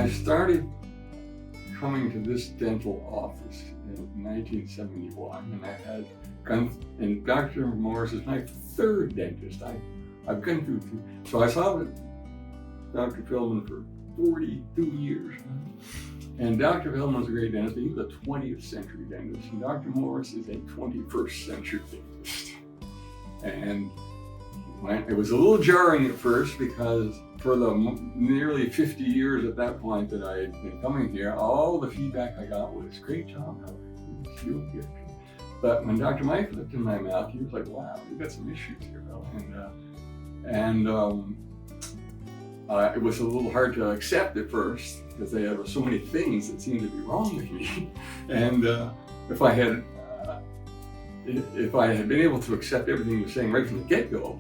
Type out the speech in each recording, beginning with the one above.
I started coming to this dental office in 1971, and I had and Dr. Morris is my third dentist. I've gone through two. So I saw Dr. Feldman for 42 years. And Dr. Feldman was a great dentist. He was a 20th century dentist. And Dr. Morris is a 21st century dentist. And it was a little jarring at first because for the nearly 50 years at that point that I had been coming here, all the feedback I got was, great job, Howard. You was good. But when Dr. Mike looked in my mouth, he was like, wow, you've got some issues here, Bill. It was a little hard to accept at first because there were so many things that seemed to be wrong with me. And if I had been able to accept everything he was saying right from the get-go,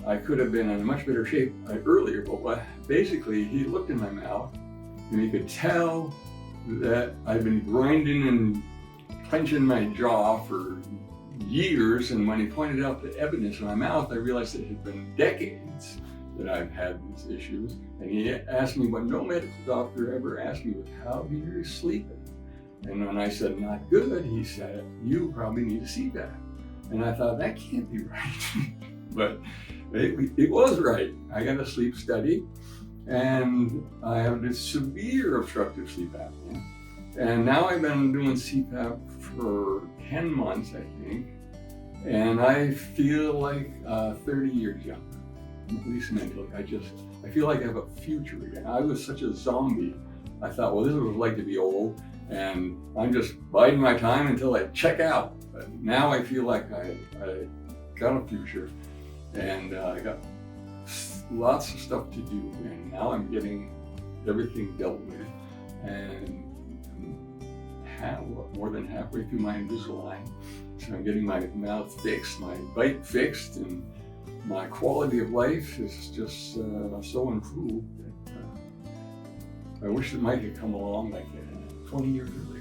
I could have been in a much better shape earlier. But basically, he looked in my mouth and he could tell that I'd been grinding and clenching my jaw for years. And when he pointed out the evidence in my mouth, I realized it had been decades that I've had these issues. And he asked me what no medical doctor ever asked me was, how are you sleeping? And when I said, not good, he said, you probably need a CPAP. And I thought, that can't be right. But it was right. I got a sleep study, and I have this severe obstructive sleep apnea. And now I've been doing CPAP for 10 months, I think. And I feel like 30 years younger. At least mentally, I feel like I have a future again. I was such a zombie. I thought, well, this is what it's like to be old, and I'm just biding my time until I check out. But now I feel like I got a future, and I got lots of stuff to do, and now I'm getting everything dealt with, and more than halfway through my Invisalign. So I'm getting my mouth fixed, my bite fixed, and my quality of life is just so improved that I wish that Mike had come along like 20 years earlier.